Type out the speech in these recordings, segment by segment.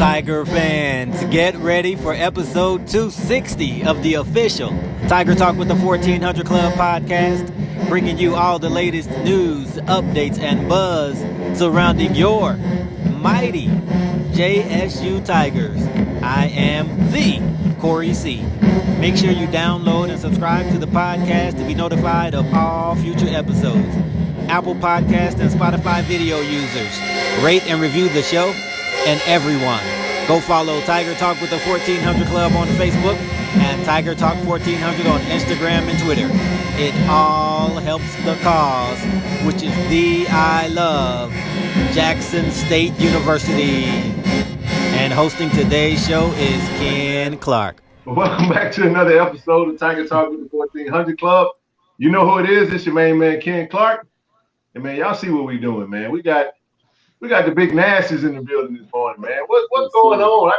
Tiger fans, get ready for episode 260 of the official Tiger Talk with the 1400 Club podcast, bringing you all the latest news, updates, and buzz surrounding your mighty JSU Tigers. I am the Corey C. Make sure you download and subscribe to the podcast to be notified of all future episodes. Apple Podcast and Spotify video users, rate and review the show. And everyone, go follow Tiger Talk with the 1400 Club on Facebook and Tiger Talk 1400 on Instagram and Twitter. It all helps the cause, which is the I love Jackson State University. And hosting today's show is Ken Clark. Well, welcome back to another episode of Tiger Talk with the 1400 Club. You know who it is. It's your main man, Ken Clark. And, man, y'all see what we doing, man. We got the big Nasties in the building this morning, man. What's going on?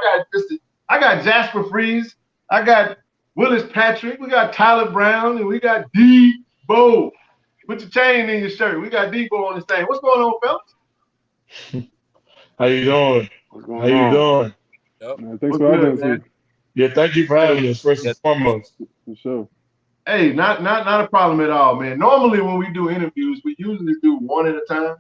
I got Jasper Freeze. I got Willis Patrick. We got Tyler Brown, and we got Debo. Put your chain in your shirt. We got Debo on this thing. What's going on, fellas? How you doing? How you doing? Yep. Man, thanks for having us here. Yeah, thank you for having us, first and foremost. For sure. Hey, not a problem at all, man. Normally when we do interviews, we usually do one at a time.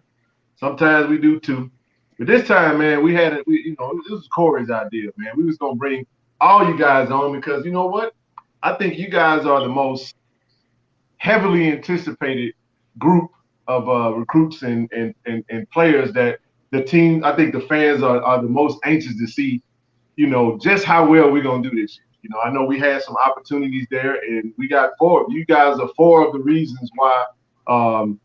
Sometimes we do two. But this time, man, this was Corey's idea, man. We was going to bring all you guys on because you know what? I think you guys are the most heavily anticipated group of recruits and players that the team, I think the fans are the most anxious to see, just how well we're going to do this year. I know we had some opportunities there, and we got four. You guys are four of the reasons why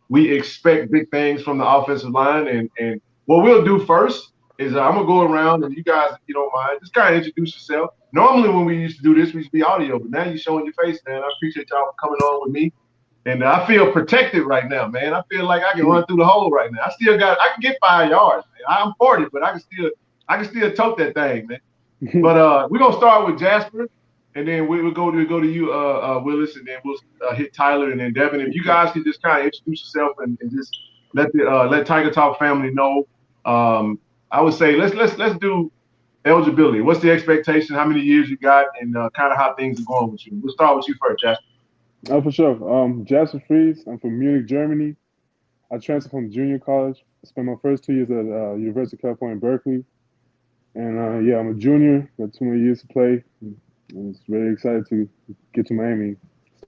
we expect big things from the offensive line. And what we'll do first is I'm going to go around, and you guys, if you don't mind, just kind of introduce yourself. Normally when we used to do this, we used to be audio, but now you're showing your face, man. I appreciate y'all for coming on with me. And I feel protected right now, man. I feel like I can run through the hole right now. I can get 5 yards, man. I'm 40, but I can still tote that thing, man. But we're going to start with Jasper. And then we'll go to you, Willis, and then we'll hit Tyler and then Devin. If you guys could just kind of introduce yourself and just let Tiger Talk family know. I would say let's do eligibility. What's the expectation? How many years you got, and kind of how things are going with you? We'll start with you first, Jasper. Oh, for sure. Jasper Freeze. I'm from Munich, Germany. I transferred from junior college. I spent my first 2 years at University of California, Berkeley. And I'm a junior. Got 2 more years to play. I'm just really excited to get to Miami,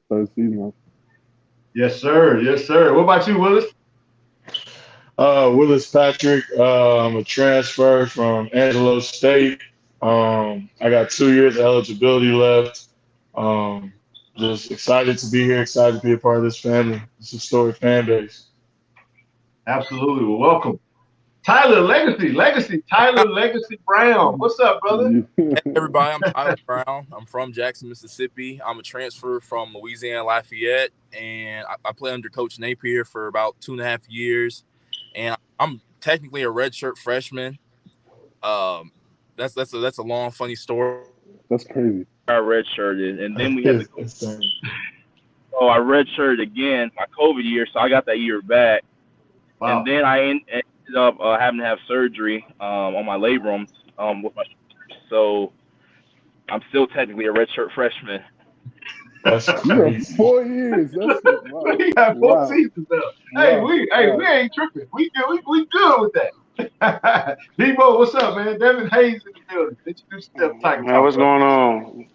start the season off. Yes, sir. Yes, sir. What about you, Willis? Willis Patrick. I'm a transfer from Angelo State. I got 2 years of eligibility left. Just excited to be here, excited to be a part of this family. It's a historic fan base. Absolutely. Well, welcome. Tyler Tyler Legacy Brown. What's up, brother? Hey, everybody, I'm Tyler Brown. I'm from Jackson, Mississippi. I'm a transfer from Louisiana Lafayette, and I play under Coach Napier for about 2.5 years. And I'm technically a redshirt freshman. That's a long, funny story. That's crazy. I redshirted, and then we had to go. So I redshirted again my COVID year, so I got that year back. Wow. And then I ended up having to have surgery on my labrum with my shoulders. So I'm still technically a redshirt freshman. That's You got 4 years. That's wow. We got 4 seasons now. Wow. We ain't tripping. We good with that. Debo, what's up, man? Devin Hayes in the building. Introduce yourself, Tiger. Man, what's going on?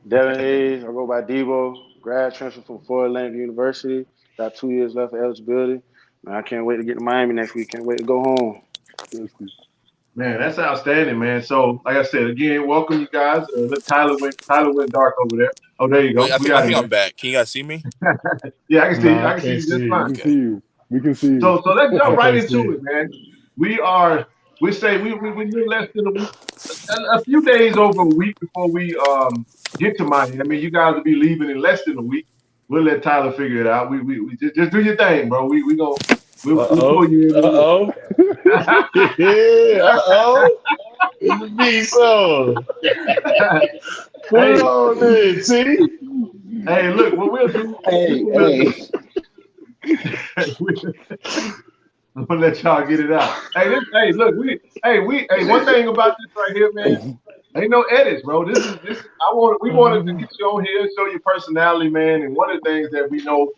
Devin Hayes. I go by Debo. Grad transfer from Florida Atlantic University. Got 2 years left of eligibility. Man, I can't wait to get to Miami next week. Can't wait to go home. Man, that's outstanding, man. So, like I said, again, welcome you guys. Tyler went dark over there. Oh, there you go. I think I'm back. Can you guys see me? Yeah, I can see you. I can I see you can't just see fine. We can see you. We can see you. So let's jump right can't see into it, man. We're less than a week, a few days over a week before we get to Miami. I mean, you guys will be leaving in less than a week. We'll let Tyler figure it out. We just do your thing, bro. We'll pull you in. Yeah, It's a big song. Put it on there, T. Hey, look, what we'll do. I'm gonna let y'all get it out. Hey, look, one thing about this right here, man. Ain't no edits, bro. We wanted to get you on here, show your personality, man. And one of the things that we know,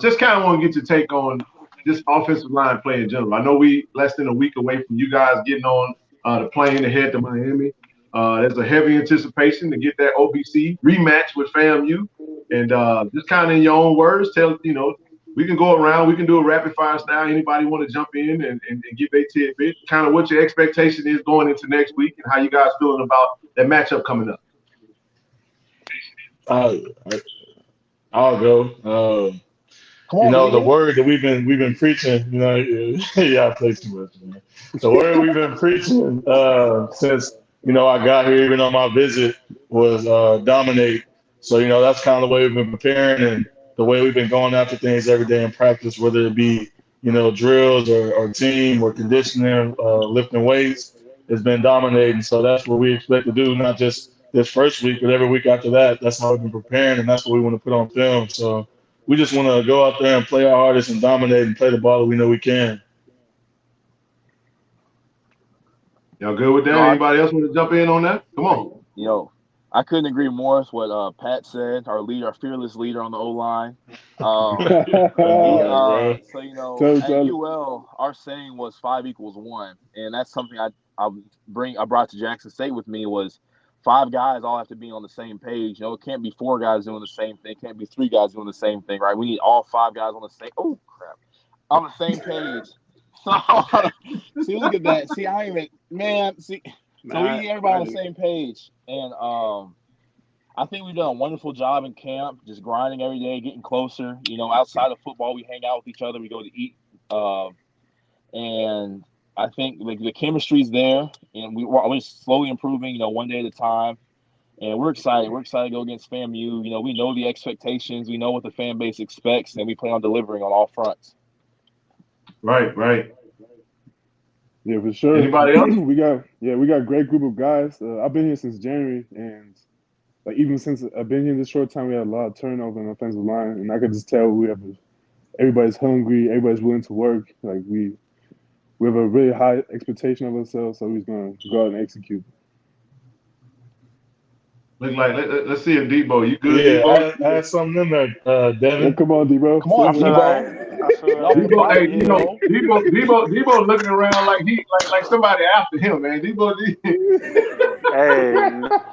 just kind of want to get your take on this offensive line play in general. I know we less than a week away from you guys getting on the plane to head to Miami. There's a heavy anticipation to get that OBC rematch with FAMU. And just kind of in your own words, we can go around. We can do a rapid fire style. Anybody want to jump in and give their tidbit? Kind of what your expectation is going into next week and how you guys feeling about that matchup coming up. I'll go. The word that we've been preaching, I play too much, man. The word we've been preaching since I got here, even on my visit, was dominate. So that's kind of the way we've been preparing and the way we've been going after things every day in practice, whether it be drills or team or conditioning, lifting weights. It's been dominating. So that's what we expect to do, not just this first week, but every week after that. That's how we've been preparing, and that's what we want to put on film. So we just want to go out there and play our hardest and dominate and play the ball that we know we can. Y'all good with that? Anybody else want to jump in on that? Come on. I couldn't agree more with what Pat said, our fearless leader on the O-line. At UL, our saying was 5 equals 1. And that's something I brought to Jackson State with me was 5 guys all have to be on the same page. It can't be 4 guys doing the same thing. It can't be 3 guys doing the same thing, right? We need all 5 guys on the same – oh, crap. On the same page. So, see, look at that. See, I ain't – man, see – so we need everybody on the same page. And I think we've done a wonderful job in camp, just grinding every day, getting closer. Outside of football, we hang out with each other. We go to eat. And I think the chemistry's there, and we're slowly improving, one day at a time. And we're excited. We're excited to go against FAMU. We know the expectations. We know what the fan base expects, and we plan on delivering on all fronts. Right. Yeah, for sure. Anybody else? we got a great group of guys. I've been here since January, and even since I've been here this short time, we had a lot of turnover on the offensive line, and I could just tell everybody's hungry, everybody's willing to work. We have a really high expectation of ourselves, so we're gonna go out and execute. Look like let's see if Debo, you good? Yeah, Debo? I had something in there, Devin. Come on, Debo. Come on, Debo. Debo looking around like somebody after him, man. Debo. Hey,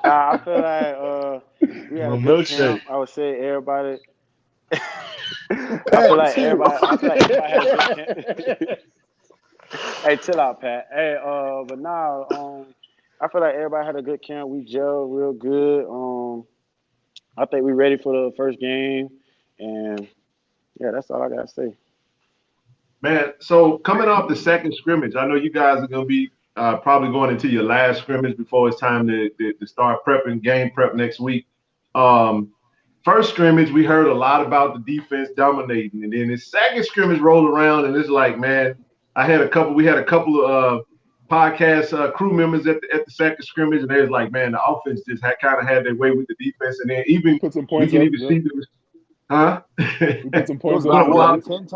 I feel like we had a good camp. I would say everybody. I feel like everybody had a good camp. Hey, chill out, Pat. Hey, but now, I feel like everybody had a good camp. We gelled real good. I think we're ready for the first game, and yeah, that's all I gotta say. Man, so coming off the second scrimmage, I know you guys are gonna be probably going into your last scrimmage before it's time to start prepping game prep next week. First scrimmage, we heard a lot about the defense dominating, and then the second scrimmage rolled around, and it's like, man, we had a couple of podcast crew members at the second scrimmage, and they was like, man, the offense just kind of had their way with the defense, and then even put some points we can up, even see them. Huh? We put some points up. 10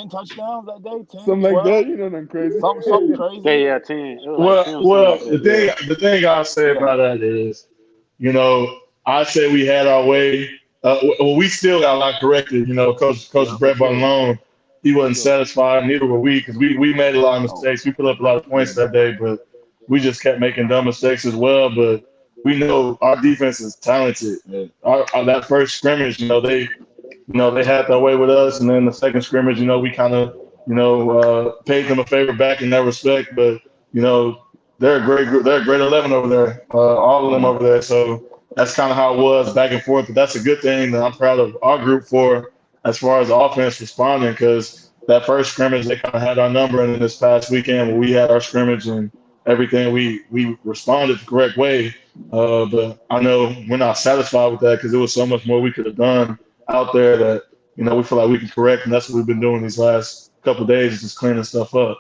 touchdowns that day? 10, something 12? like that, nothing crazy. Something crazy. Yeah, 10. Well, the thing I'll say about that is, I said we had our way. We still got a lot corrected. Coach Brett Bonalone, he wasn't satisfied. Neither were we, because we made a lot of mistakes. We put up a lot of points that day, but we just kept making dumb mistakes as well. But we know our defense is talented. That first scrimmage, they had their way with us, and then the second scrimmage, we kind of, paid them a favor back in that respect. But they're a great group. They're a great 11 over there, all of them over there. So that's kind of how it was back and forth. But that's a good thing that I'm proud of our group for, as far as the offense responding, because that first scrimmage, they kind of had our number. And then this past weekend, when we had our scrimmage and everything, we responded the correct way. But I know we're not satisfied with that, because there was so much more we could have done out there that, we feel like we can correct. And that's what we've been doing these last couple of days, is just cleaning stuff up.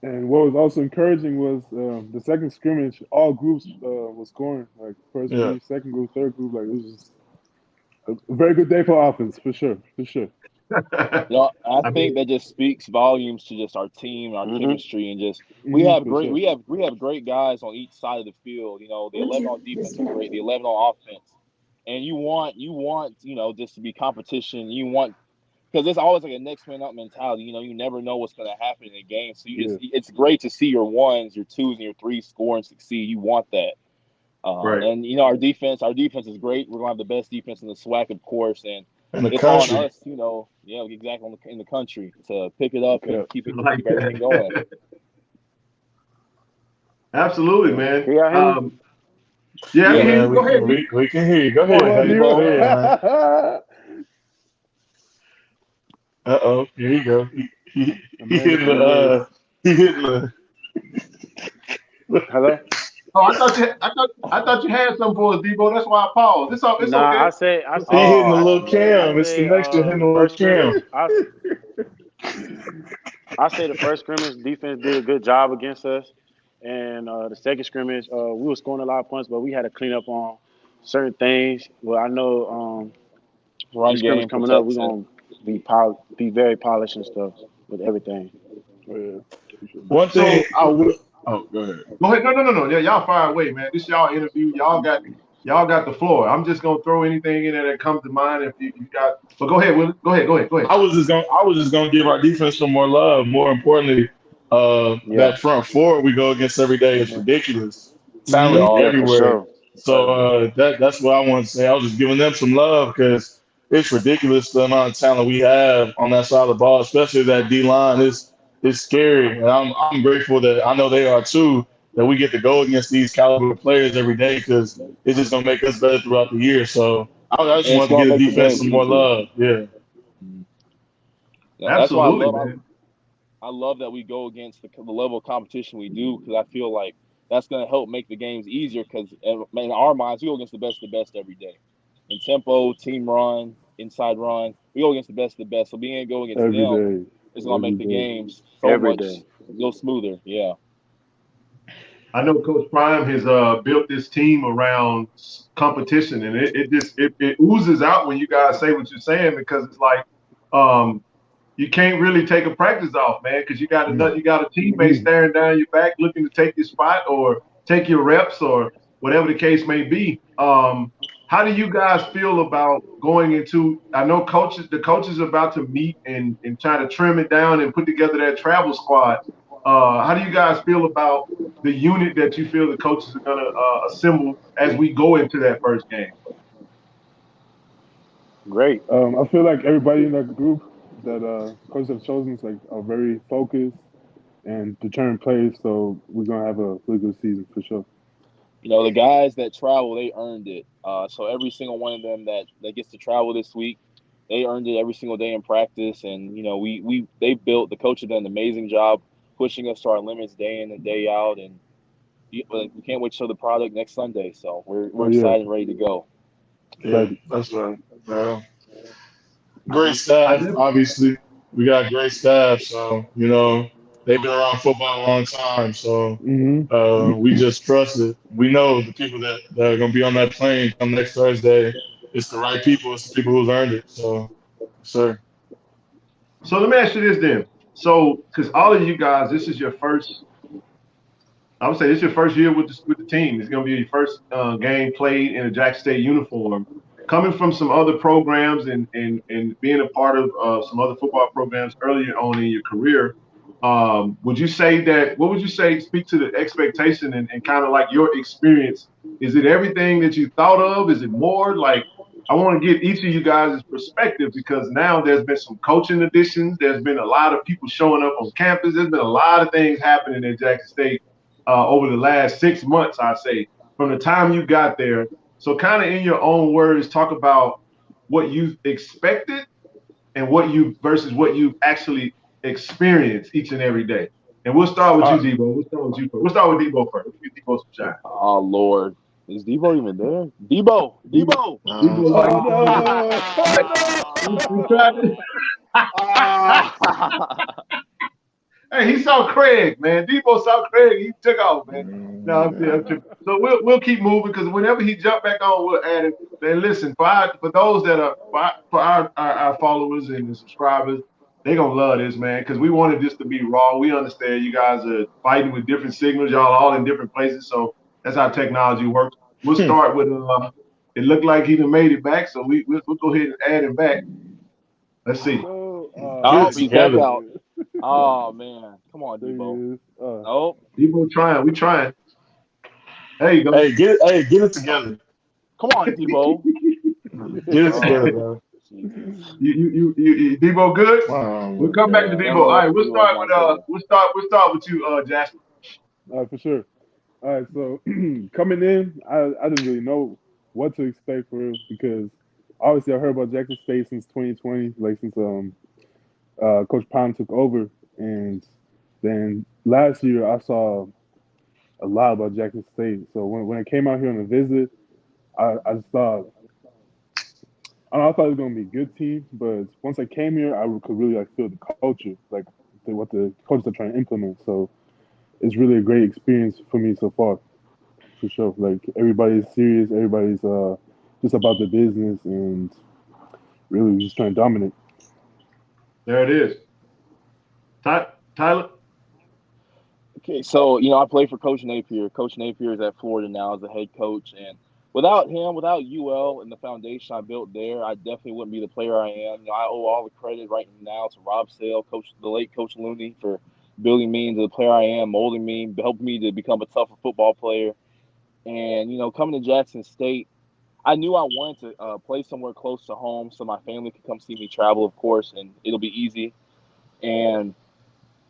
And what was also encouraging was the second scrimmage, all groups were scoring, like first group, second group, third group. It was just a very good day for offense, for sure. I think that just speaks volumes to just our team, our chemistry, and just we have great guys on each side of the field. The 11 on defense is great, the 11 on offense, and you want just to be competition. You want because it's always like a next man up mentality. You never know what's going to happen in a game, so it's great to see your ones, your twos, and your threes score and succeed. You want that. Right. And our defense is great. We're gonna have the best defense in the SWAC, of course, and it's country. on us, exactly in the country to pick it up and keep everything going. Absolutely, man. Yeah, I can hear you. Go ahead. We can hear you. Go ahead. Go ahead. Uh-oh, here you go. He hitting the Hello? Oh, I thought you had something for us, Debo. That's why I paused. It's okay. I said he hitting the little cam. It's the next to hitting the little cam. I say the first scrimmage defense did a good job against us, and the second scrimmage we were scoring a lot of points, but we had to clean up on certain things. Well, I know run scrimmage coming up, we're gonna be very polished and stuff with everything. One thing I would. Oh, go ahead. Go ahead. No. Yeah, y'all fire away, man. This y'all interview. Y'all got the floor. I'm just gonna throw anything in there that comes to mind. If you got, but go ahead, Willie. Go ahead. I was just gonna give our defense some more love. More importantly, that front four we go against every day is ridiculous. Talent everywhere. Sure. So that's what I want to say. I was just giving them some love because it's ridiculous the amount of talent we have on that side of the ball, especially that D line. It's scary, and I'm grateful that I know they are too, that we get to go against these caliber players every day because it's just going to make us better throughout the year. So I just want to give the defense some more love. Yeah. Absolutely, that's why man. I love that we go against the level of competition we do because I feel like that's going to help make the games easier because in our minds, we go against the best every day. In tempo, team run, inside run, we go against the best of the best. So being able to go against them is going to make the games go smoother. Yeah. I know Coach Prime has built this team around competition, and it oozes out when you guys say what you're saying because it's like you can't really take a practice off, man, because you got a teammate staring down your back looking to take your spot or take your reps or whatever the case may be. How do you guys feel about going into? I know the coaches are about to meet and try to trim it down and put together that travel squad. How do you guys feel about the unit that you feel the coaches are going to assemble as we go into that first game? Great. I feel like everybody in that group that coaches have chosen are very focused and determined players. So we're gonna have a really good season for sure. The guys that travel, they earned it. So every single one of them that gets to travel this week, they earned it every single day in practice. And the coach have done an amazing job pushing us to our limits day in and day out. And we can't wait to show the product next Sunday. So we're excited and ready to go. Yeah, that's right. Great staff, obviously. We got great staff, so they've been around football a long time. So we just trust it. We know the people that are going to be on that plane come next Thursday. It's the right people. It's the people who've earned it. So, sir. So let me ask you this then. So, because all of you guys, this is your first. I would say this is your first year with the team. It's going to be your first game played in a Jackson State uniform. Coming from some other programs and being a part of some other football programs earlier on in your career, what would you say speak to the expectation and kind of like your experience? Is it everything that you thought of? Is it more? Like, I want to get each of you guys' perspective because now there's been some coaching additions. There's been a lot of people showing up on campus. There's been a lot of things happening at Jackson State over the last 6 months, I say, from the time you got there. So kind of in your own words, talk about what you expected and what you've actually experienced each and every day. And we'll start with you, Debo. We'll start with Debo first. Give Debo some shine. Oh, Lord. Is Debo even there? Debo. Hey, he saw Craig, man. Debo saw Craig. He took off, man. No, I'm tripping. So we'll keep moving because whenever he jump back on, we'll add it. And listen, for those that are for our followers and the subscribers, they gonna love this, man, because we wanted this to be raw. We understand you guys are fighting with different signals, y'all all in different places, so that's how technology works. We'll start with it looked like he done made it back, so we'll go ahead and add him back. Let's see. Oh, he's back out. Oh man, come on, Debo. Oh, Debo trying. We trying. There you go. Hey, get it together. Come on, Debo. Get it together, bro. You Debo good? Wow. We'll come back to Debo. All right, we'll start with you, Jackson. All right, for sure. All right, so coming in, I didn't really know what to expect for real because obviously I heard about Jackson State since 2020, like since Coach Prime took over, and then last year I saw a lot about Jackson State. So when I came out here on a visit, I just thought I thought it was gonna be a good team, but once I came here, I could really like feel the culture, like what the coaches are trying to implement. So it's really a great experience for me so far, for sure. Like everybody's serious, everybody's just about the business, and really just trying to dominate. There it is. Tyler. Okay, so I play for Coach Napier. Coach Napier is at Florida now as the head coach, and without him, without UL and the foundation I built there, I definitely wouldn't be the player I am. I owe all the credit right now to Rob Sale, the late Coach Looney, for building me into the player I am, molding me, helping me to become a tougher football player. And coming to Jackson State, I knew I wanted to play somewhere close to home so my family could come see me travel, of course, and it'll be easy. And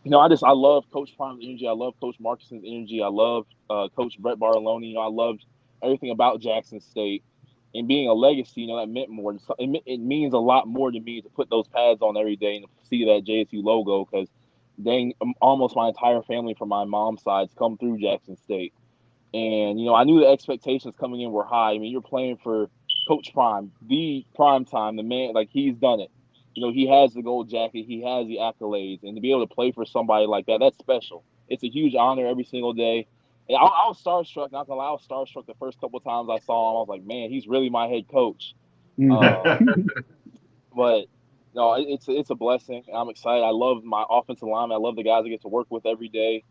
I love Coach Prime's energy. I love Coach Marcuson's energy. I love Coach Brett Baraloni. I loved everything about Jackson State. And being a legacy, that meant more. It means a lot more to me to put those pads on every day and see that JSU logo because almost my entire family from my mom's side come through Jackson State. And, I knew the expectations coming in were high. I mean, you're playing for Coach Prime, the prime time, the man, like he's done it. He has the gold jacket, he has the accolades, and to be able to play for somebody like that, that's special. It's a huge honor every single day. And I was starstruck, not gonna lie, I was starstruck the first couple of times I saw him. I was like, man, he's really my head coach. But no, it's a blessing. I'm excited. I love my offensive lineman. I love the guys I get to work with every day.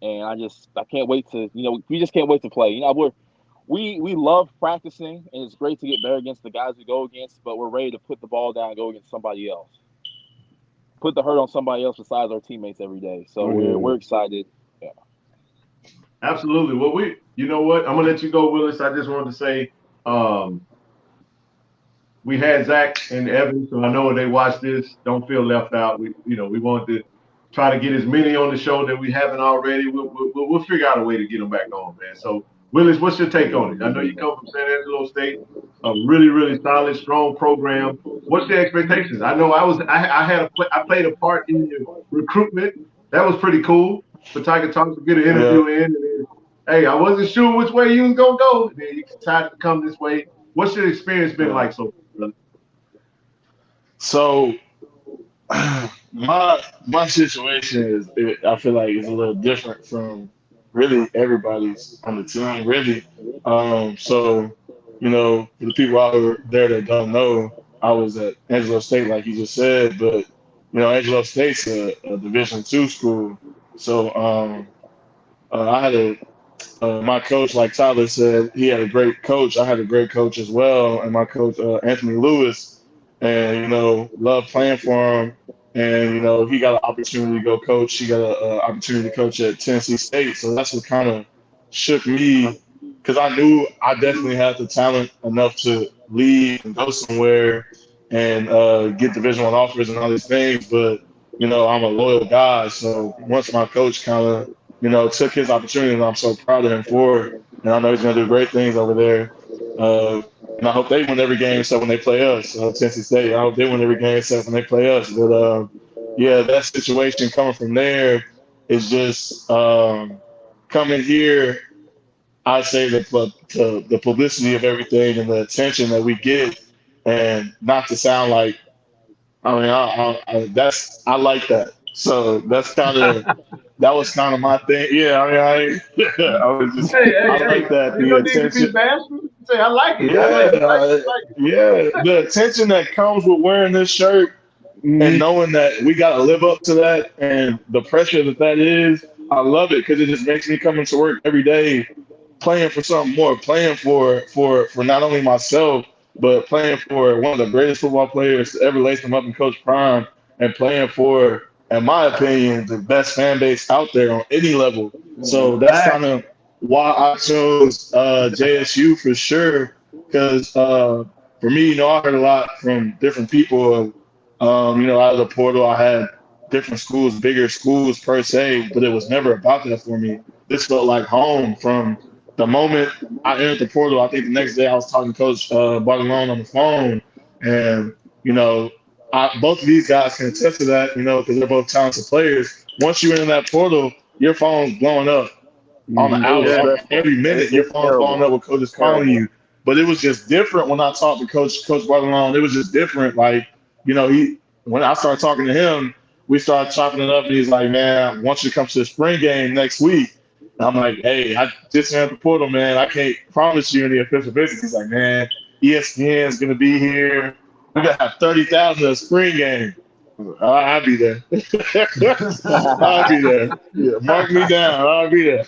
And I can't wait to, we just can't wait to play. We love practicing, and it's great to get better against the guys we go against, but we're ready to put the ball down and go against somebody else. Put the hurt on somebody else besides our teammates every day. So we're excited. Yeah. Absolutely. Well, you know what? I'm going to let you go, Willis. I just wanted to say we had Zach and Evan, so I know when they watch this, don't feel left out. We wanted to try to get as many on the show that we haven't already. We'll figure out a way to get them back on, man. So, Willis, what's your take on it? I know you come from San Angelo State, a really, really solid, strong program. What's your expectations? I know I played a part in your recruitment. That was pretty cool for Tiger Talk to get an interview in. And then, hey, I wasn't sure which way you was gonna go. And then you decided to come this way. What's your experience been like so far? So my situation I feel like is a little different from really everybody's on the team, really. So, for the people out there that don't know, I was at Angelo State, like you just said, but Angelo State's a Division II school. So I had my coach, like Tyler said, he had a great coach. I had a great coach as well, and my coach Anthony Lewis, and loved playing for him. And he got an opportunity to go coach. He got an opportunity to coach at Tennessee State. So that's what kind of shook me, because I knew I definitely had the talent enough to leave and go somewhere and get Division I offers and all these things. But I'm a loyal guy. So once my coach kind of took his opportunity, and I'm so proud of him for it. And I know he's gonna do great things over there. And I hope they win every game except when they play us. Tennessee State, I hope they win every game except when they play us. But that situation coming from there is just coming here. I say the publicity of everything and the attention that we get, and not to sound like, I like that. So that was kind of my thing. Yeah, I mean, I was just, I like that You the don't need to be attention. bashful. Say, I like it. I Yeah, like it. Like it. yeah, the attention that comes with wearing this shirt and knowing that we got to live up to that and the pressure that is, I love it because it just makes me come into work every day playing for something more, playing for not only myself, but playing for one of the greatest football players to ever lace them up in Coach Prime and playing for, in my opinion, the best fan base out there on any level. So that's kind of why I chose JSU for sure. Because for me, I heard a lot from different people. Out of the portal, I had different schools, bigger schools per se, but it was never about that for me. This felt like home from the moment I entered the portal. I think the next day I was talking to Coach Bartolone on the phone, and both of these guys can attest to that. Because they're both talented players. Once you enter that portal, your phone's blowing up on the It was hour, stressful. every minute. Your It's phone's blowing terrible. up with coaches calling you. But it was just different when I talked to Coach Bartolone. It was just different. Like when I started talking to him, we started chopping it up, and he's like, "Man, I want you to come to the spring game next week." And I'm like, "Hey, I just entered the portal, man. I can't promise you any official visits." He's like, "Man, ESPN is gonna be here. We're gonna have 30,000 at a spring game." I was like, I'll be there. I'll be there. Yeah, mark me down. I'll be there.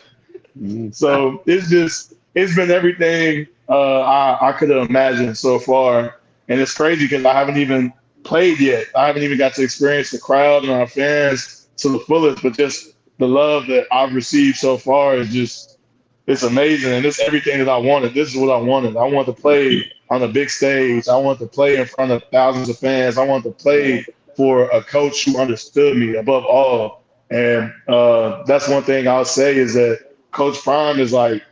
So it's been everything I could have imagined so far, and it's crazy because I haven't even played yet. I haven't even got to experience the crowd and our fans to the fullest. But just the love that I've received so far is it's amazing, and it's everything that I wanted. This is what I wanted. I want to play on a big stage. I want to play in front of thousands of fans. I want to play for a coach who understood me above all. And that's one thing I'll say is that Coach Prime is like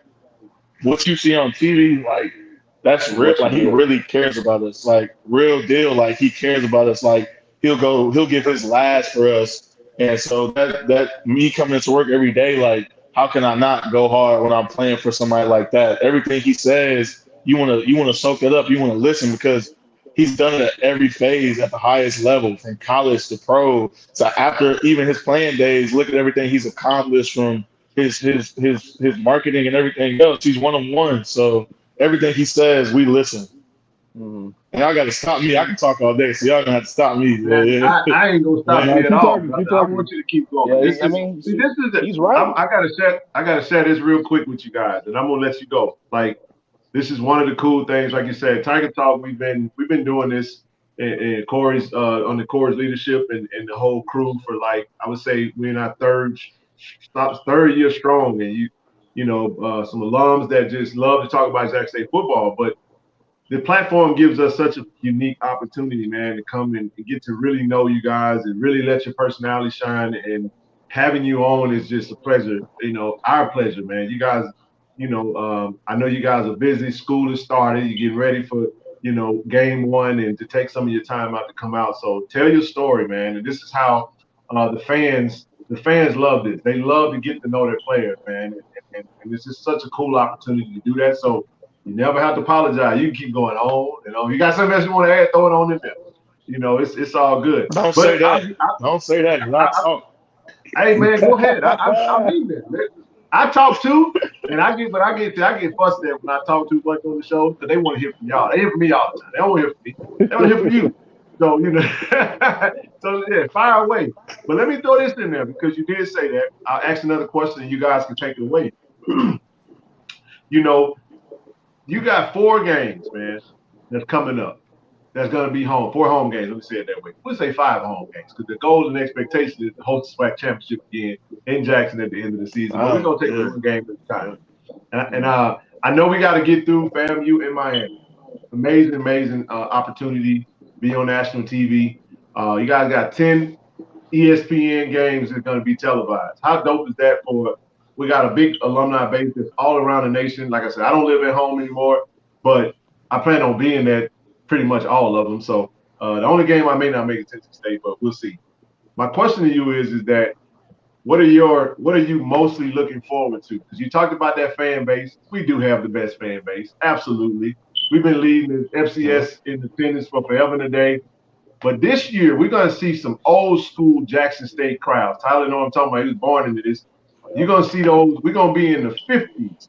what you see on TV, like that's real. Like he really cares about us, like real deal. Like he cares about us. Like he'll give his last for us. And so that me coming into work every day, like how can I not go hard when I'm playing for somebody like that? Everything he says, you wanna soak it up. You wanna listen because he's done it at every phase at the highest level, from college to pro. So after even his playing days, look at everything he's accomplished from his marketing and everything else. He's one on one. So everything he says, we listen. And y'all got to stop me. I can talk all day, so y'all gonna have to stop me. Man, I ain't gonna stop you at all. I want you to keep going. Yeah, he's right. I gotta share this real quick with you guys, and I'm gonna let you go. Like, this is one of the cool things. Like you said, Tiger Talk. We've been doing this and Corey's under Corey's leadership and the whole crew for, like, I would say we're in our third year strong, and some alums that just love to talk about Jackson State football, but the platform gives us such a unique opportunity, man, to come and get to really know you guys and really let your personality shine. And having you on is just a pleasure, our pleasure, man. You guys, I know you guys are busy. School has started. You're getting ready for, game one, and to take some of your time out to come out. So tell your story, man. And this is how the fans love this. They love to get to know their players, man. And this is such a cool opportunity to do that. So you never have to apologize. You can keep going on and on. You got something else you want to add, throw it on in there. It's all good. Don't say that. Don't say that. Hey, man, go ahead. I mean that, man. I talk too, and I get fussed at when I talk too much on the show because they want to hear from y'all. They hear from me all the time. They don't want to hear from me. They want to hear from you. So, so yeah, fire away. But let me throw this in there because you did say that. I'll ask another question and you guys can take it away. You got 4 games, man, that's coming up. That's going to be home. 4 home games. Let me say it that way. We'll say 5 home games because the goal and expectation is to host the SWAC championship again in Jackson at the end of the season. But we're going to take 1 game at a time. And I know we got to get through FAMU in Miami. Amazing opportunity to be on national TV. You guys got 10 ESPN games that are going to be televised. How dope is that we got a big alumni base that's all around the nation. Like I said, I don't live at home anymore, but I plan on being at pretty much all of them. So the only game I may not make it to State, but we'll see. My question to you is that what are you mostly looking forward to? Because you talked about that fan base. We do have the best fan base. Absolutely. We've been leading the FCS in attendance for forever and a day. But this year, we're going to see some old school Jackson State crowds. Tyler know what I'm talking about. He was born into this. You're going to see those. We're going to be in the 50s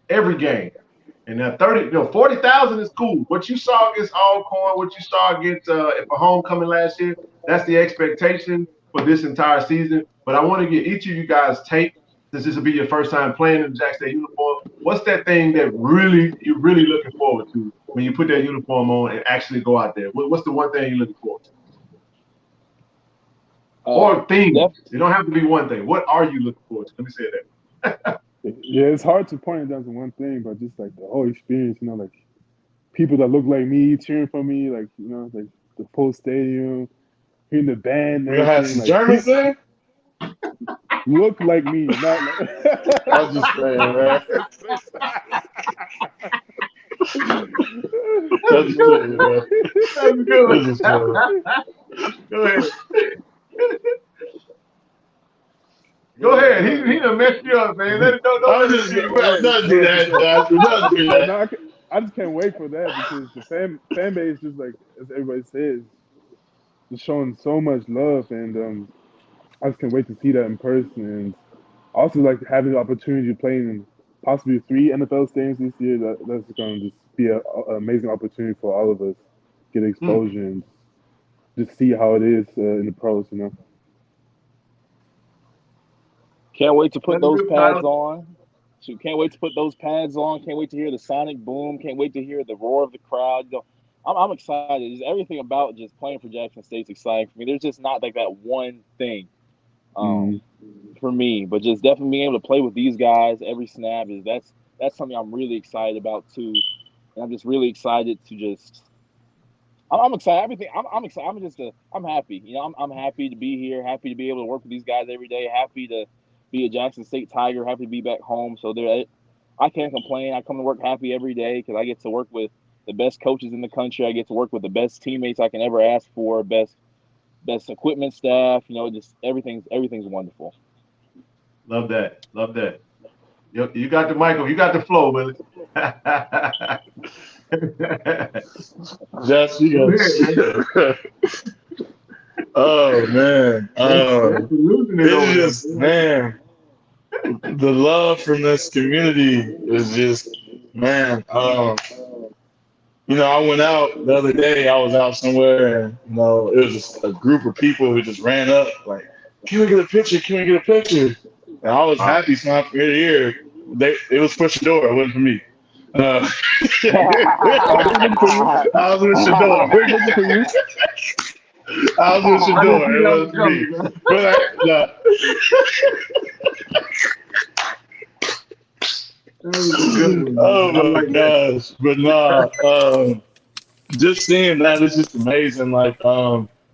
every game. And that 40,000 is cool. What you saw against Alcorn, what you saw against for homecoming last year, that's the expectation for this entire season. But I want to get each of you guys' take, since this will be your first time playing in the Jackson State uniform. What's that thing that you're really looking forward to when you put that uniform on and actually go out there? What's the one thing you're looking forward to? Or things. It don't have to be one thing. What are you looking forward to? Let me say that. Yeah, it's hard to point it down to one thing, but just like the whole experience, like people that look like me cheering for me, like like the full stadium, hearing the band. You have some Germans there? Look like me, not like. I'm just saying, man. That's good, man. That's good. Go ahead. Go ahead. He done messed you up, man. Let it go. Don't do that. I just can't wait for that because the fan base, just like as everybody says, is showing so much love, and I just can't wait to see that in person. And also like having the opportunity to play in possibly 3 NFL stadiums this year. That's going to just be an amazing opportunity for all of us. Get exposure and just see how it is in the pros. Can't wait to put those pads on. Can't wait to put those pads on. Can't wait to hear the sonic boom. Can't wait to hear the roar of the crowd. I'm excited. Just everything about just playing for Jackson State's exciting for me. There's just not like that one thing for me, but just definitely being able to play with these guys every snap that's something I'm really excited about too. And I'm just really excited to just. I'm excited. Everything. I'm excited. I'm happy. I'm happy to be here. Happy to be able to work with these guys every day. Happy to be a Jackson State Tiger. Happy to be back home. So I can't complain. I come to work happy every day because I get to work with the best coaches in the country. I get to work with the best teammates I can ever ask for. Best equipment staff. Just everything's wonderful. Love that. You got the Michael. You got the flow, Willie. Just you got. Oh man, it's just man. The love from this community is just man. I went out the other day. I was out somewhere, and it was just a group of people who just ran up like, "Can we get a picture? Can we get a picture?" And I was happy, smiling from ear to ear. It was for Shedeur. It wasn't for me. I was with Shedeur. I was with Shedeur. It wasn't for me. But oh my gosh! But just seeing that is just amazing. Like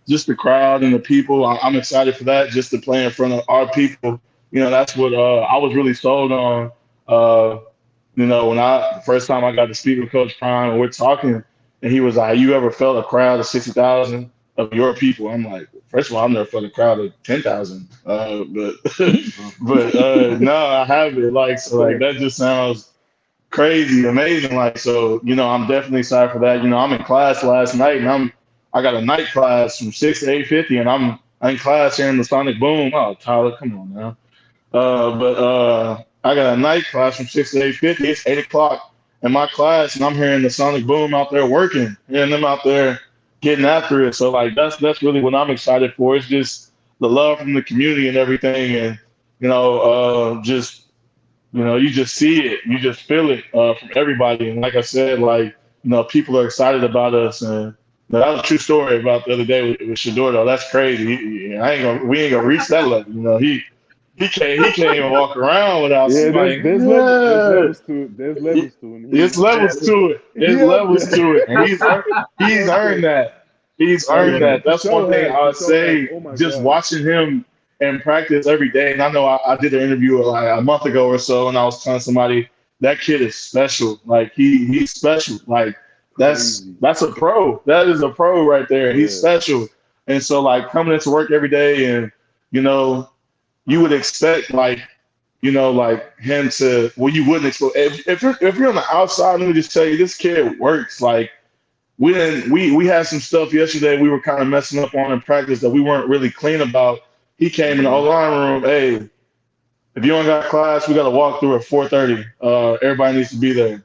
just the crowd and the people. I'm excited for that. Just to play in front of our people. That's what I was really sold on. When the first time I got to speak with Coach Prime, and we're talking, and he was like, "You ever felt a crowd of 60,000 of your people?" I'm like, first of all, I've never felt a crowd of 10,000. But no, I haven't. That just sounds crazy, amazing. I'm definitely excited for that. I'm in class last night, and I got a night class from 6 to 8:50, and I'm in class hearing the sonic boom. Oh, Tyler, come on now. I got a night class from 6 to 8:50. It's 8 o'clock in my class, and I'm hearing the sonic boom out there working, hearing them out there getting after it. So that's really what I'm excited for. It's just the love from the community and everything, and you just see it, you just feel it from everybody. And like I said, people are excited about us, and that was a true story about the other day with Shedeur, though. That's crazy. We ain't gonna reach that level. He can't even walk around without somebody. There's levels to it. There's levels to it. There's levels to it. And he's earned that. He's earned that. That's one thing I would say. Just watching him in practice every day. And I know I did an interview like a month ago or so, and I was telling somebody that kid is special. Like he's special. Like that's a pro. That is a pro right there. He's special. And so coming into work every day, and you would expect him to, well, you wouldn't expect, if you're on the outside, let me just tell you, this kid works we had some stuff yesterday we were kind of messing up on in practice that we weren't really clean about. He came in the O-line room, hey, if you don't got class, we got to walk through at 4:30. Everybody needs to be there.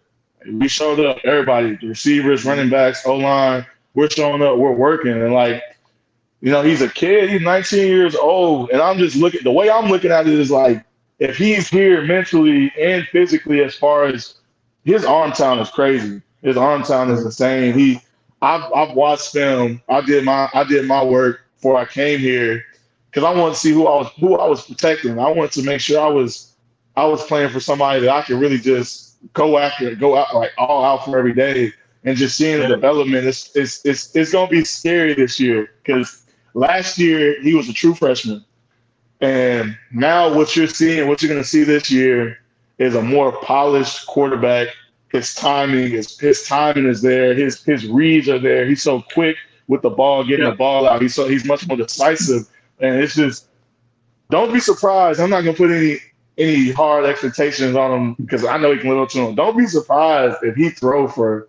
We showed up, everybody, the receivers, running backs, O-line, we're showing up, we're working. And, like, you know, he's a kid, he's 19 years old, and I'm just looking – the way I'm looking at it is, like, if he's here mentally and physically as far as his arm talent is crazy. His arm talent is insane. I've watched film. I did my work before I came here because I wanted to see who I was protecting. I wanted to make sure I was playing for somebody that I could really just go after, go out like all out for every day, and just seeing the development. It's gonna be scary this year because last year he was a true freshman, and now what you're gonna see this year is a more polished quarterback. His timing is there. His reads are there. He's so quick with the ball, getting the ball out. He's much more decisive. And it's just, don't be surprised. I'm not gonna put any hard expectations on him because I know he can live up to them. Don't be surprised if he throw for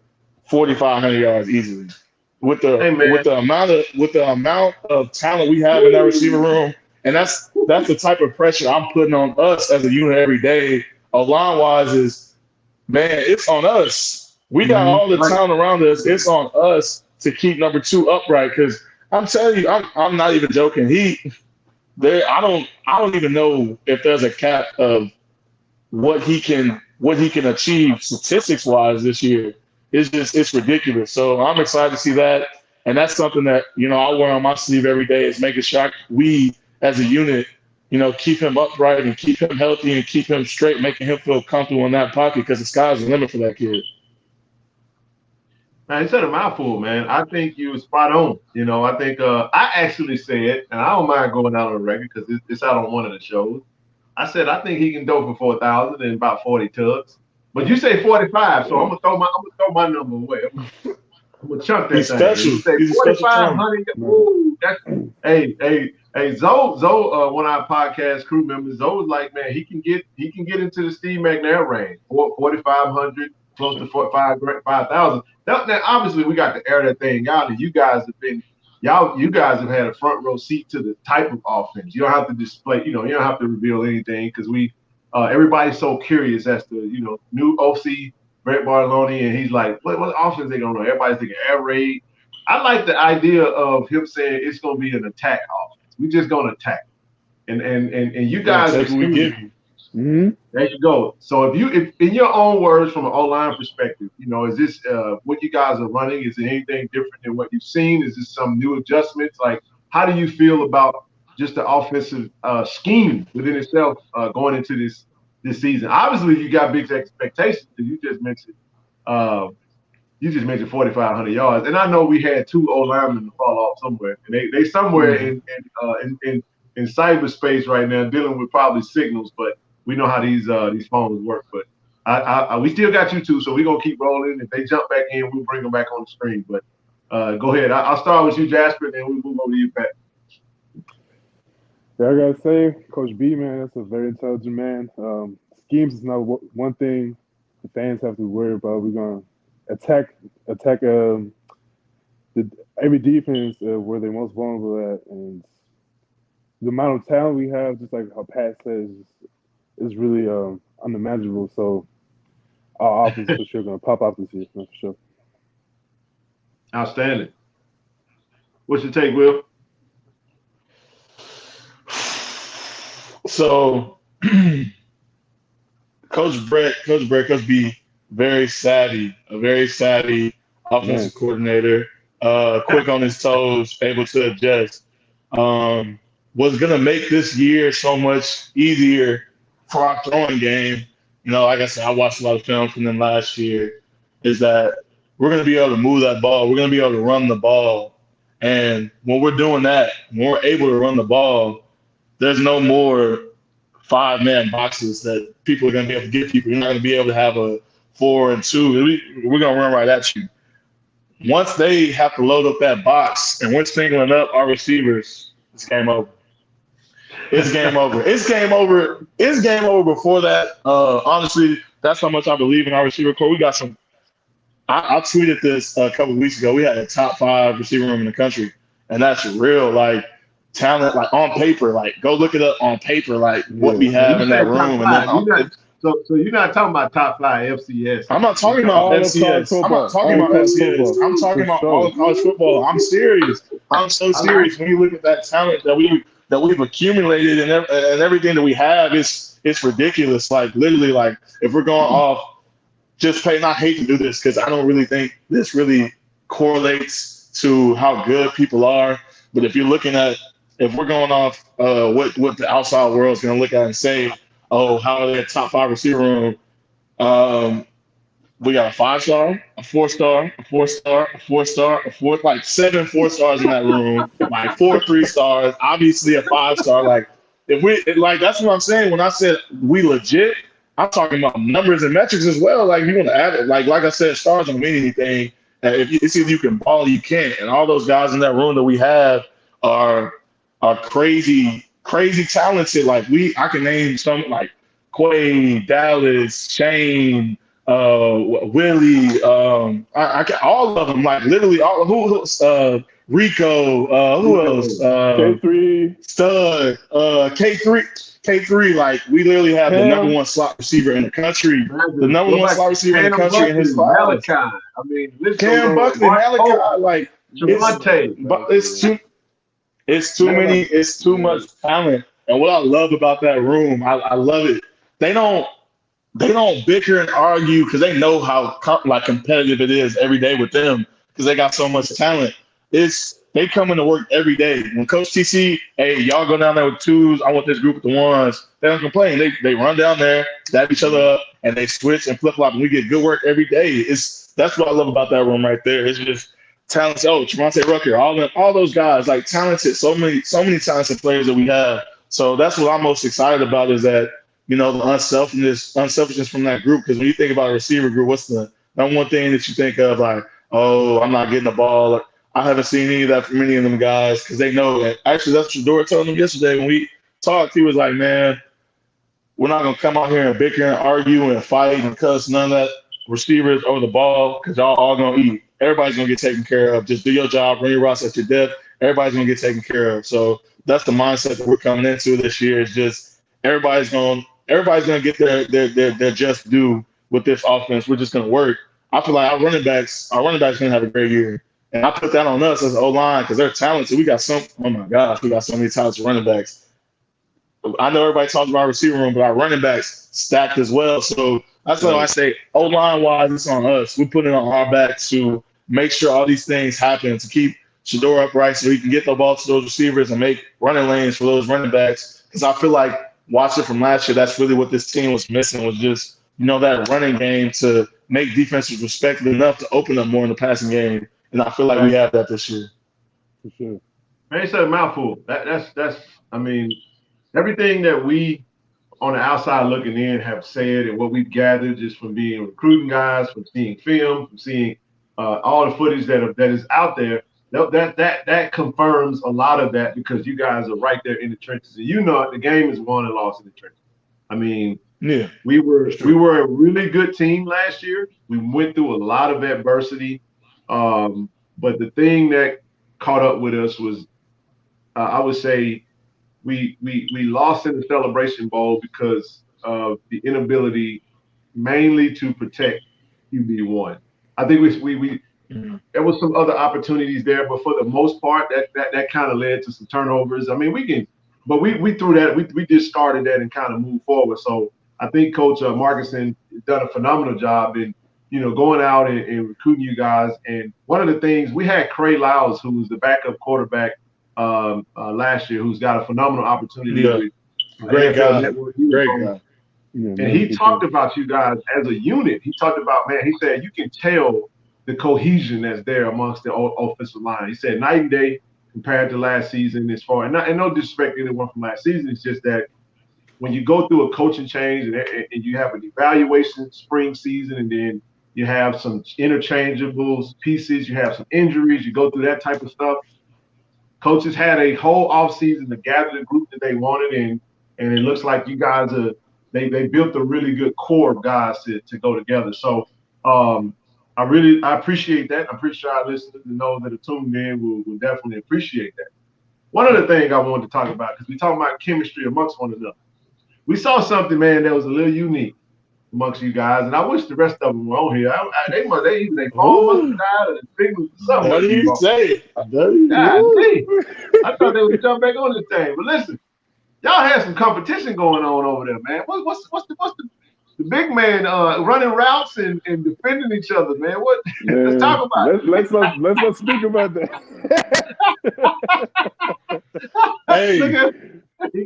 4,500 yards easily. With the amount of talent we have in that receiver room, and that's the type of pressure I'm putting on us as a unit every day. Line wise is, man, it's on us. We got all the talent around us. It's on us to keep number 2 upright because I'm telling you, I'm not even joking. I don't even know if there's a cap of what he can achieve statistics wise this year. It's ridiculous. So I'm excited to see that, and that's something that I wear on my sleeve every day is making sure we as a unit, keep him upright and keep him healthy and keep him straight, making him feel comfortable in that pocket because the sky's the limit for that kid. Man, you said a mouthful, man. I think you were spot on. I think I actually said, and I don't mind going out on the record because it's out on one of the shows. I said I think he can do for 4,000 and about 40 tugs. But you say 45, so I'm gonna throw my number away. I'm gonna chunk that thing. You say 4,500. Ooh, hey, Zoe, one of our podcast crew members, Zoe was like, man, he can get into the Steve McNair range, 4,500. Close to 5,000. Now, obviously, we got to air that thing out, and you guys have had a front row seat to the type of offense. You don't have to display, you don't have to reveal anything because everybody's so curious as to, new OC Brett Barloni, and he's like, what offense they gonna run? Everybody's thinking air raid. I like the idea of him saying it's gonna be an attack offense. We're just gonna attack, and you guys take what we give you. Mm-hmm. There you go. So if in your own words, from an O-line perspective, is this what you guys are running? Is it anything different than what you've seen? Is this some new adjustments? Like, how do you feel about just the offensive scheme within itself going into this season? Obviously, you got big expectations because you just mentioned 4,500 yards, and I know we had 2 O-linemen to fall off somewhere, and they somewhere in cyberspace right now dealing with probably signals, but. We know how these phones work, but we still got you 2, so we're going to keep rolling. If they jump back in, we'll bring them back on the screen. But go ahead. I'll start with you, Jasper, and then we'll move over to you, Pat. Yeah, I got to say, Coach B, man, that's a very intelligent man. Schemes is not one thing the fans have to worry about. We're going to attack every defense where they're most vulnerable at. And the amount of talent we have, just like how Pat says, is really unimaginable. So our offense for sure going to pop out this year, for sure. Outstanding. What's your take, Will? So, Coach B, very savvy, a very savvy offensive coordinator, quick on his toes, able to adjust. Was going to make this year so much easier for our throwing game. Like I said, I watched a lot of film from them last year, is that we're going to be able to move that ball. We're going to be able to run the ball. And when we're doing that, when we're able to run the ball, there's no more 5-man boxes that people are going to be able to get people. You're not going to be able to have a 4 and 2. We're going to run right at you. Once they have to load up that box and we're singling up our receivers, it's game over. It's game over. It's game over. It's game over before that. Honestly, that's how much I believe in our receiver core. We got some I tweeted this a couple of weeks ago. We had a top 5 receiver room in the country, and that's real. Like talent, like on paper, like go look it up on paper, like what we have in that room. And then so you're not talking about top 5 FCS. I'm not talking about FCS. I'm not talking about FCS. I'm talking about all of college football. I'm serious. I'm so serious. When you look at that talent that we've accumulated and everything that we have, it's ridiculous. Like literally, like if we're going off, just pay. And I hate to do this because I don't really think this really correlates to how good people are. But if you're looking at, if we're going off what the outside world is going to look at and say, oh, how are they a top 5 receiver room? We got a 5-star, a 4-star, a 4-star, a 4-star, a 4, like 7 4-stars in that room, like 4 3-stars, obviously a 5-star. Like if we like, that's what I'm saying. When I said we legit, I'm talking about numbers and metrics as well. Like you want to add it, like I said, stars don't mean anything. It's either you can ball or you can't. And all those guys in that room that we have are crazy talented. Like I can name some like Quay, Dallas, Shane, Willie, I can all of them, like literally all Rico, who else? K3, Stud, K3, like we literally have the number 1 slot receiver in the country, the number 1 slot receiver in the country in his class. Malachi. I mean, Cam Buckley, Malachi, like it's too much talent. And what I love about that room, I love it. They don't bicker and argue because they know how competitive it is every day with them because they got so much talent. They come into work every day. When Coach TC, hey, y'all go down there with 2s, I want this group with the 1s, they don't complain. They run down there, dab each other up, and they switch and flip-flop, and we get good work every day. That's what I love about that room right there. It's just talented. Oh, Trevante Rucker, all those guys, like talented, so many talented players that we have. So that's what I'm most excited about is that, you know, the unselfishness from that group. Because when you think about a receiver group, what's the number one thing that you think of? Like, oh, I'm not getting the ball. I haven't seen any of that from any of them guys because they know that. Actually, that's what Shedeur told them yesterday when we talked. He was like, man, we're not going to come out here and bicker and argue and fight and cuss none of that receivers over the ball because y'all all going to eat. Everybody's going to get taken care of. Just do your job, run your routes at your depth. Everybody's going to get taken care of. So that's the mindset that we're coming into this year is just everybody's going to get their just due with this offense. We're just going to work. I feel like our running backs going to have a great year. And I put that on us as O-line because they're talented. We got so many talented running backs. I know everybody talks about our receiver room, but our running backs stacked as well. So that's why I say O-line wise, it's on us. We put it on our backs to make sure all these things happen, to keep Shedeur upright so he can get the ball to those receivers and make running lanes for those running backs. Because I feel like watching from last year, that's really what this team was missing was just, you know, that running game to make defenses respect enough to open up more in the passing game. And I feel like we have that this year. For sure. Man, you said a mouthful. That's I mean, everything that we on the outside looking in have said and what we've gathered just from being recruiting guys, from seeing film, from seeing all the footage that is out there, that confirms a lot of that because you guys are right there in the trenches. And you know the game is won and lost in the trenches. I mean, yeah, we were a really good team last year. We went through a lot of adversity. But the thing that caught up with us was, I would say, we lost in the Celebration Bowl because of the inability, mainly to protect QB1. I think we there was some other opportunities there, but for the most part, that kind of led to some turnovers. I mean, we threw that, we discarded that and kind of moved forward. So I think Coach Markinson done a phenomenal job in, you know, going out and recruiting you guys. And one of the things, we had Cray Lyles, who was the backup quarterback last year, who's got a phenomenal opportunity. Yeah. Great guy. Great guy. And he talked about you guys as a unit. He talked about, man, he said, you can tell the cohesion that's there amongst the offensive line. He said night and day compared to last season as far, and no disrespect to anyone from last season. It's just that when you go through a coaching change and you have an evaluation spring season and then you have some interchangeable pieces, you have some injuries, you go through that type of stuff. Coaches had a whole offseason to gather the group that they wanted, and it looks like you guys they built a really good core of guys to go together. So I appreciate that. I'm pretty sure our listeners and those that are tuned in will definitely appreciate that. One other thing I wanted to talk about, because we talk about chemistry amongst one another. We saw something, man, that was a little unique amongst you guys, and I wish the rest of them were on here. They either their phone must have died or the signal something. What do you say? God, I thought they would jump back on this thing. But listen, y'all had some competition going on over there, man. What's the big man running routes and defending each other, man? What? Man, let's talk about it. Let's not speak about that. Hey,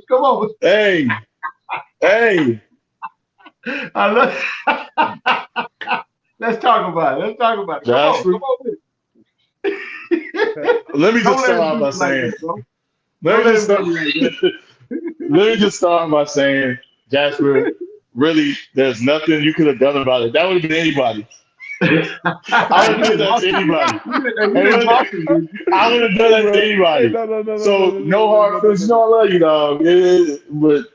come on. Hey. I love. Let's talk about it. Come on with it. Let me just start off by saying. Let me just start by saying, Jasper, really, there's nothing you could have done about it. That would have been anybody. I would have done that to anybody. I would have done that to anybody. No hard feelings. You know I love you, dog. But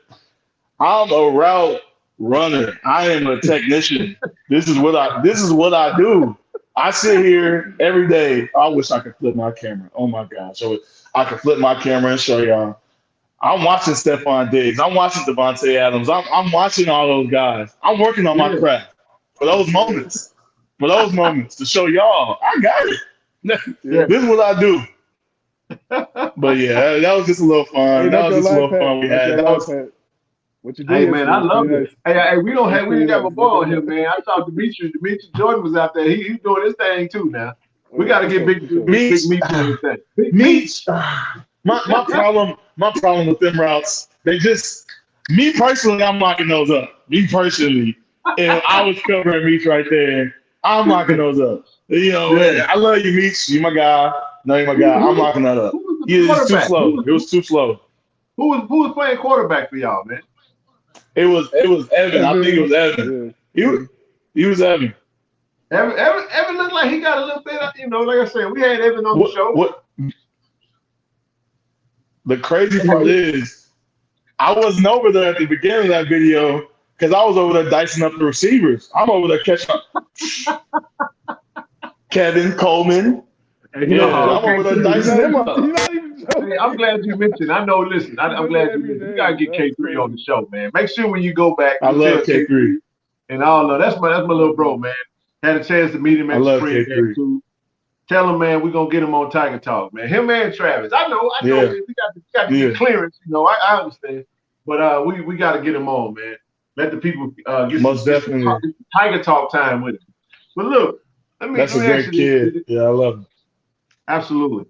I'm a route runner. I am a technician. This is what I do. I sit here every day. I wish I could flip my camera. Oh my gosh. So I could flip my camera and show y'all. I'm watching Stephon Diggs. I'm watching Devontae Adams. I'm watching all those guys. I'm working on my craft for those moments. To show y'all, I got it. This is what I do. But yeah, that was just a little fun. That was just a little fun we had. What you Hey man, I love it. Hey, we didn't have a ball here, man. I talked to Demetri. Demetri Jordan was out there. He's doing his thing too now. We got to get big Meach doing his thing. Meach. My problem with them routes, they just, me personally, I'm locking those up. Me personally, if I was covering Meach right there, I'm locking those up. You know, I love you, Meach. You my guy. No, you my guy. I'm locking that up. It was too slow. It was too slow. Who was playing quarterback for y'all, man? It was Evan. I think it was Evan. He was Evan. Evan looked like he got a little bit, like I said, we had Evan on the show. The crazy part is, I wasn't over there at the beginning of that video because I was over there dicing up the receivers. I'm over there catching up. Kevin Coleman. I'm over there dicing them up. Hey, I'm glad you mentioned. I know. Listen, I'm glad you mentioned. You gotta get K3 on the show, man. Make sure when you go back. I love K3. And all that's my little bro, man. Had a chance to meet him at the spring game too. Tell him, man, we're gonna get him on Tiger Talk, man. Him and Travis. I know. Yeah. We got to get clearance. I understand. But we got to get him on, man. Let the people get some Tiger Talk time with him. But look, that's a great kid. Yeah, I love him. Absolutely.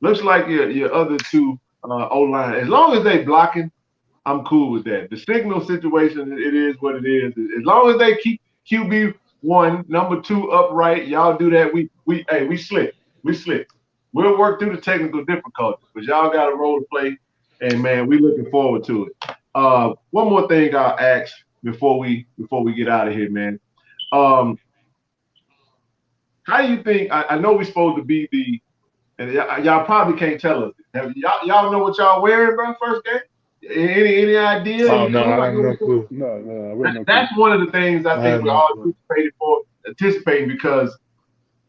Looks like your other two O-line. As long as they blocking, I'm cool with that. The signal situation, it is what it is. As long as they keep QB1, number 2 upright, y'all do that. We slick. We'll work through the technical difficulties, but y'all got a role to play, and man, we looking forward to it. One more thing I'll ask before we get out of here, man. How do you think? I know we're supposed to be the. And y'all probably can't tell us. Y'all know what y'all wearing, bro? First game? Any idea? Oh no, I have no clue. No. That's one of the things I think we're all anticipating because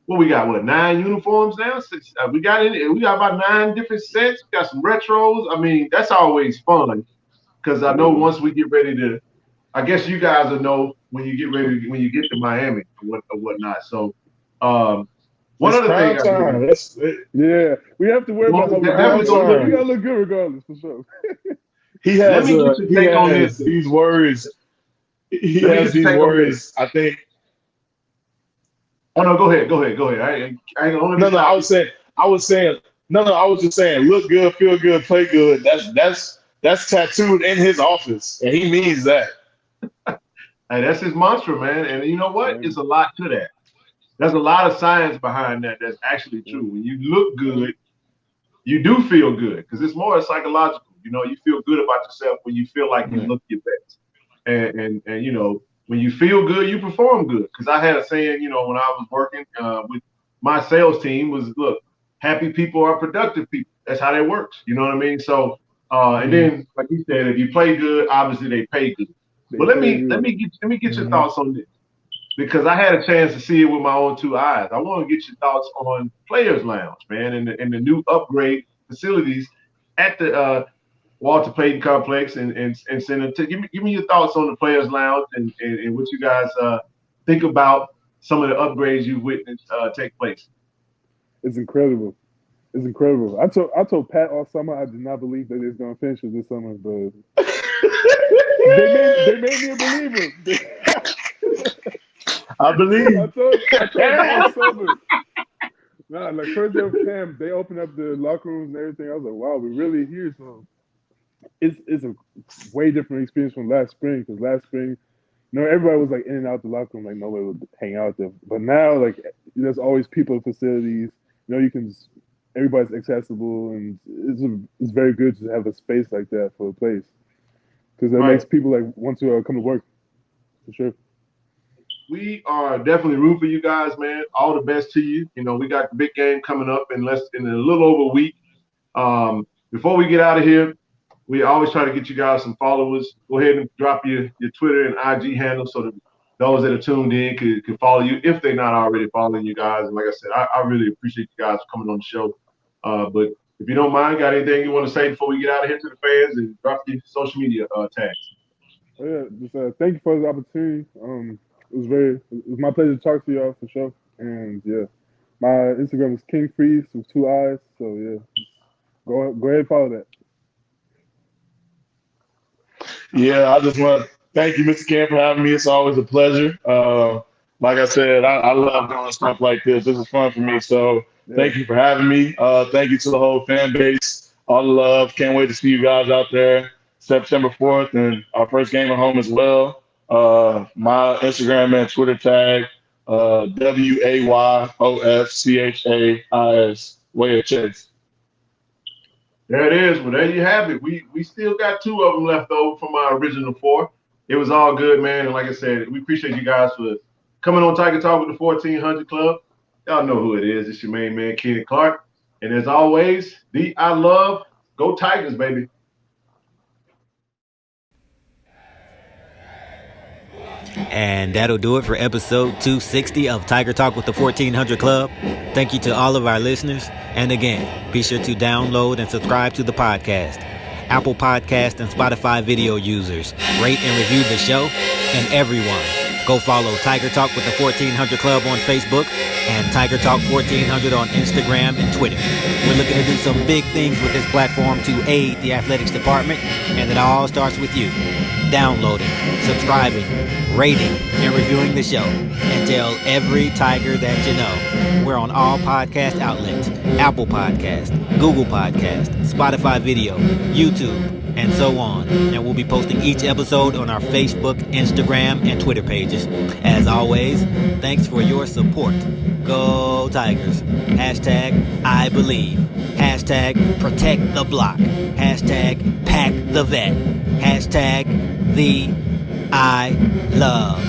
we got 9 uniforms now? 6. We got about 9 different sets. We got some retros. I mean, that's always fun because I know once we get ready to, I guess you guys will know when you get to Miami or whatnot. So. One other thing, we have to worry about how we gotta look good regardless, for sure. He has these worries. He has these worries. I think. Oh no, go ahead. I was just saying, look good, feel good, play good. That's tattooed in his office, and he means that. Hey, that's his mantra, man. And you know what? It's a lot to that. There's a lot of science behind that that's actually true. When you look good, you do feel good because it's more psychological. You feel good about yourself when you feel like you look your best. And when you feel good, you perform good. Because I had a saying, when I was working with my sales team was, look, happy people are productive people. That's how that works. You know what I mean? So, and then, like you said, if you play good, obviously they pay good. But let me get your thoughts on this. because I had a chance to see it with my own two eyes. I want to get your thoughts on Players Lounge, man, and the new upgrade facilities at the Walter Payton Complex and Center. Give me your thoughts on the Players Lounge and what you guys think about some of the upgrades you've witnessed take place. It's incredible. It's incredible. I told Pat all summer I did not believe that they was gonna finish it this summer, but they made me a believer. I believe. I told Pat all summer. Nah, like first day of camp, they opened up the locker rooms and everything. I was like, wow, we're really here. So it's a way different experience from last spring, because last spring, everybody was like in and out the locker room, like nobody would hang out there. But now, like, there's always people in facilities. You can. Everybody's accessible, and it's very good to have a space like that for a place, because that makes people like want to come to work, for sure. We are definitely rooting for you guys, man. All the best to you. We got the big game coming up in a little over a week. Before we get out of here, we always try to get you guys some followers. Go ahead and drop your Twitter and IG handle so that those that are tuned in can follow you if they're not already following you guys. And like I said, I really appreciate you guys coming on the show. But if you don't mind, got anything you want to say before we get out of here to the fans and drop your social media tags? Oh, yeah, just thank you for the opportunity. It was my pleasure to talk to y'all for sure. And yeah, my Instagram is King Freeze with 2 eyes. So yeah, go ahead and follow that. Yeah, I just want to thank you, Mr. Camp, for having me. It's always a pleasure. Like I said, I love doing stuff like this. This is fun for me. So thank you for having me. Thank you to the whole fan base. All the love. Can't wait to see you guys out there September 4th and our first game at home as well. My Instagram and Twitter tag, WAYOFCHAIS, Way of Chase. There it is. Well, there you have it. We still got 2 of them left over from our original 4. It was all good, man. And like I said, we appreciate you guys for coming on Tiger Talk with the 1400 Club. Y'all know who it is. It's your main man, Kenny Clark. And as always, I love. Go Tigers, baby. And that'll do it for episode 260 of Tiger Talk with the 1400 Club. Thank you to all of our listeners. And again, be sure to download and subscribe to the podcast. Apple Podcast and Spotify video users, rate and review the show. And everyone, go follow Tiger Talk with the 1400 Club on Facebook and Tiger Talk 1400 on Instagram and Twitter. We're looking to do some big things with this platform to aid the athletics department, and it all starts with you. Downloading, subscribing, rating, and reviewing the show. And tell every Tiger that you know. We're on all podcast outlets, Apple Podcast, Google Podcast, Spotify Video, YouTube, and so on. And we'll be posting each episode on our Facebook, Instagram, and Twitter pages. As always, thanks for your support. Go Tigers. Hashtag I Believe. Hashtag Protect the Block. Hashtag Pack the Vet. Hashtag the I Love.